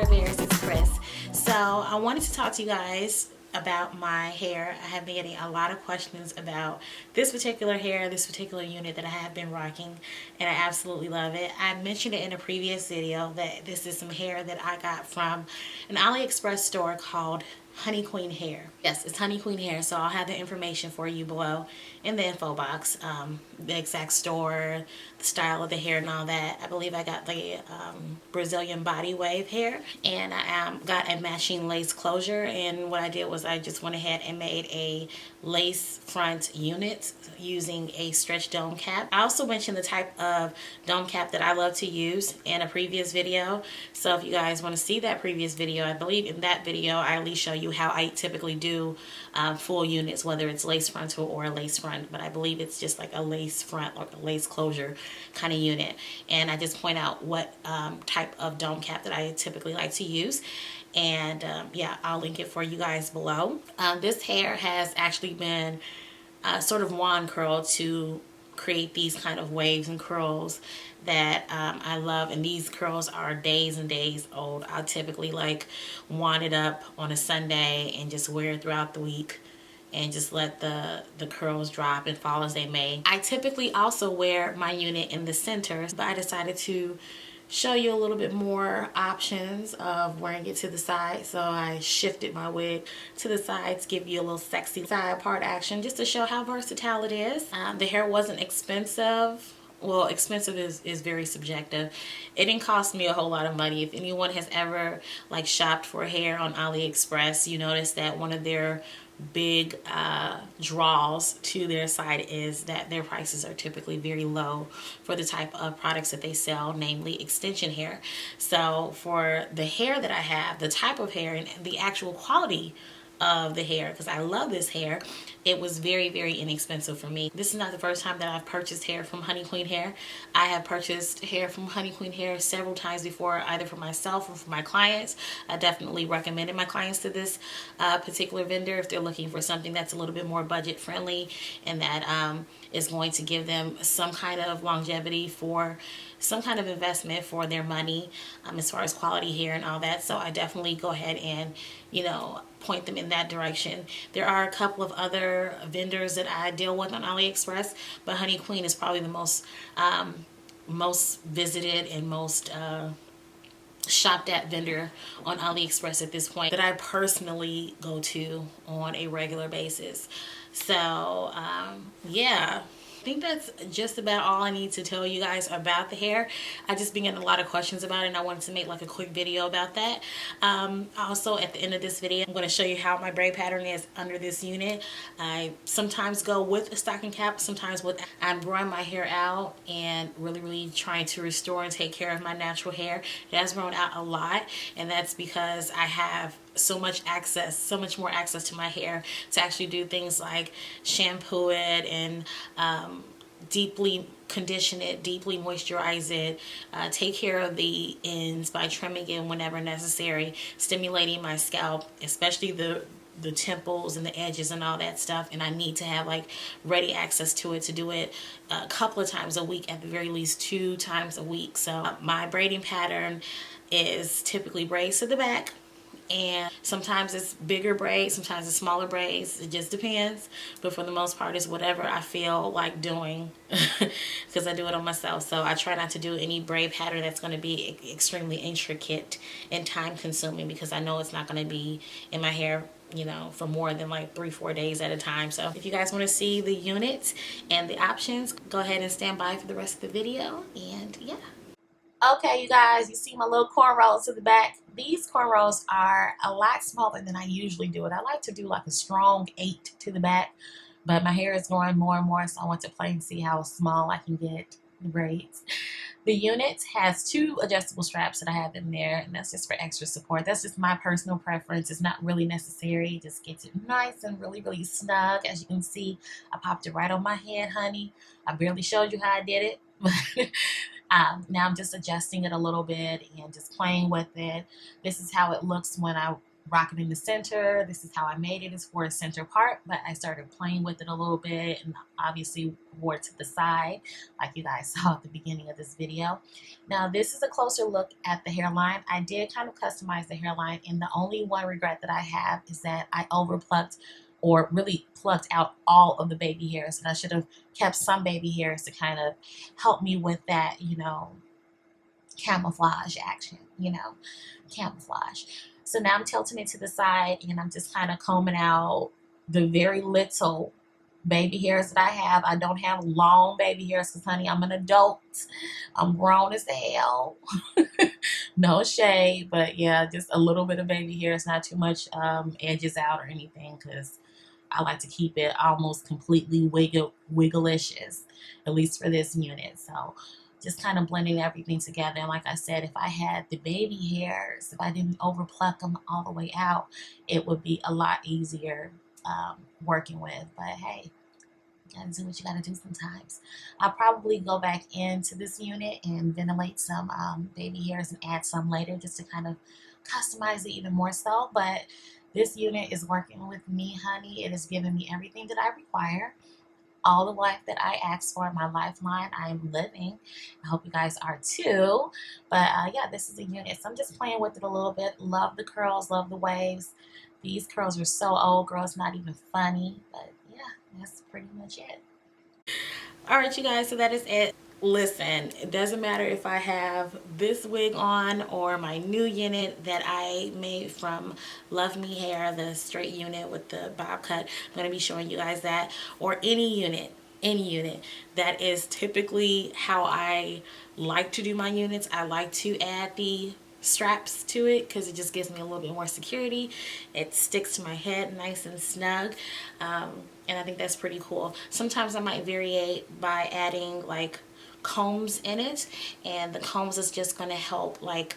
Aliexpress. So I wanted to talk to you guys about my hair. I have been getting a lot of questions about this particular hair, this particular unit that I have been rocking, and I absolutely love it. I mentioned it in a previous video that this is some hair that I got from an AliExpress store called Honey Queen Hair. Yes, it's Honey Queen Hair, so I'll have the information for you below in the info box. The exact store, the style of the hair and all that. I believe I got the Brazilian body wave hair, and I got a matching lace closure, and what I did was I just went ahead and made a lace front unit using a stretch dome cap. I also mentioned the type of dome cap that I love to use in a previous video, so if you guys want to see that previous video, I believe in that video I at least show you how I typically do full units, whether it's lace frontal or a lace front, but I believe it's just like a lace front or a lace closure kind of unit, and I just point out what type of dome cap that I typically like to use. And yeah, I'll link it for you guys below. This hair has actually been sort of wand curled to create these kind of waves and curls that I love, and these curls are days and days old. I'll typically like wand it up on a Sunday and just wear it throughout the week and just let the curls drop and fall as they may. I typically also wear my unit in the center, but I decided to show you a little bit more options of wearing it to the side, so I shifted my wig to the sides, give you a little sexy side part action just to show how versatile it is. The hair wasn't expensive. Well, expensive is very subjective. It didn't cost me a whole lot of money. If anyone has ever like shopped for hair on AliExpress, you notice that one of their big draws to their site is that their prices are typically very low for the type of products that they sell, namely extension hair. So for the hair that I have, the type of hair and the actual quality of the hair, because I love this hair, it was very, very inexpensive for me. This is not the first time that I've purchased hair from Honey Queen Hair. I have purchased hair from Honey Queen Hair several times before, either for myself or for my clients. I definitely recommended my clients to this particular vendor if they're looking for something that's a little bit more budget friendly and that is going to give them some kind of longevity, for some kind of investment for their money, as far as quality hair and all that. So I definitely go ahead and, you know, point them in that direction. There are a couple of other vendors that I deal with on AliExpress, but Honey Queen is probably the most visited and most shopped at vendor on AliExpress at this point that I personally go to on a regular basis. So yeah, I think that's just about all I need to tell you guys about the hair. I just been getting a lot of questions about it, and I wanted to make like a quick video about that. Also, at the end of this video, I'm going to show you how my braid pattern is under this unit. I sometimes go with a stocking cap, sometimes with. I'm growing my hair out and really trying to restore and take care of my natural hair. It has grown out a lot, and that's because I have so much more access to my hair to actually do things like shampoo it and deeply condition it, deeply moisturize it, take care of the ends by trimming it whenever necessary, stimulating my scalp, especially the temples and the edges and all that stuff. And I need to have like ready access to it, to do it a couple of times a week, at the very least 2 times a week. So my braiding pattern is typically braids to the back, and sometimes it's bigger braids, sometimes it's smaller braids. It just depends, but for the most part it's whatever I feel like doing because I do it on myself. So I try not to do any braid pattern that's going to be extremely intricate and time consuming, because I know it's not going to be in my hair, you know, for more than like 3-4 days at a time. So if you guys want to see the units and the options, go ahead and stand by for the rest of the video. And yeah. Okay, you guys, you see my little cornrows to the back. These cornrows are a lot smaller than I usually do it. I like to do like a strong 8 to the back, but my hair is growing more and more, so I want to play and see how small I can get the braids. The unit has 2 adjustable straps that I have in there, and that's just for extra support. That's just my personal preference. It's not really necessary. It just gets it nice and really snug. As you can see, I popped it right on my head, honey. I barely showed you how I did it, but now I'm just adjusting it a little bit and just playing with it. This is how it looks when I rock it in the center. This is how I made it. It's for a center part, but I started playing with it a little bit and obviously wore it to the side like you guys saw at the beginning of this video. Now this is a closer look at the hairline. I did kind of customize the hairline, and the only one regret that I have is that I overplucked or really plucked out all of the baby hairs, and I should have kept some baby hairs to kind of help me with that, you know, camouflage action, you know, camouflage. So now I'm tilting it to the side, and I'm just kind of combing out the very little baby hairs that I have. I don't have long baby hairs because, honey, I'm an adult. I'm grown as hell. No shade, but yeah, just a little bit of baby hairs, not too much edges out or anything, because I like to keep it almost completely wigglicious, at least for this unit. So just kind of blending everything together. And like I said, if I had the baby hairs, if I didn't overpluck them all the way out, it would be a lot easier working with. But hey, you gotta do what you gotta do sometimes. I'll probably go back into this unit and ventilate some baby hairs and add some later just to kind of customize it even more so. But this unit is working with me, honey. It is giving me everything that I require. All the life that I asked for in my lifeline, I am living. I hope you guys are too. But yeah, this is a unit. So I'm just playing with it a little bit. Love the curls, love the waves. These curls are so old, girl. It's not even funny. But yeah, that's pretty much it. All right, you guys, so that is it. Listen, it doesn't matter if I have this wig on or my new unit that I made from Love Me Hair, the straight unit with the bob cut. I'm going to be showing you guys that, or any unit. That is typically how I like to do my units. I like to add the straps to it because it just gives me a little bit more security. It sticks to my head nice and snug, and I think that's pretty cool. Sometimes I might vary by adding like combs in it, and the combs is just going to help like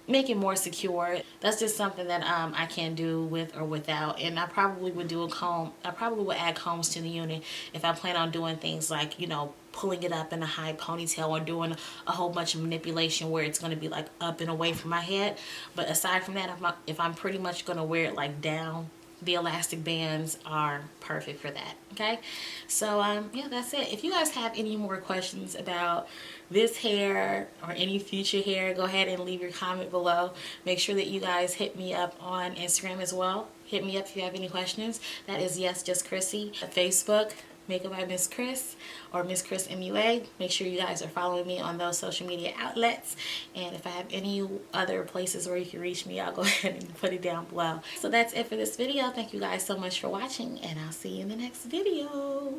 make it more secure. That's just something that I can do with or without. And I probably would do a comb. I probably would add combs to the unit if I plan on doing things like, you know, pulling it up in a high ponytail or doing a whole bunch of manipulation where it's going to be like up and away from my head. But aside from that, if I'm pretty much going to wear it like down, the elastic bands are perfect for that. Okay, so yeah, that's it. If you guys have any more questions about this hair or any future hair, go ahead and leave your comment below. Make sure that you guys hit me up on Instagram as well. Hit me up if you have any questions. That is Yes Just Chrissy. Facebook, Makeup by Miss Chris, or Miss Chris MUA. Make sure you guys are following me on those social media outlets. And if I have any other places where you can reach me, I'll go ahead and put it down below. So that's it for this video. Thank you guys so much for watching, and I'll see you in the next video.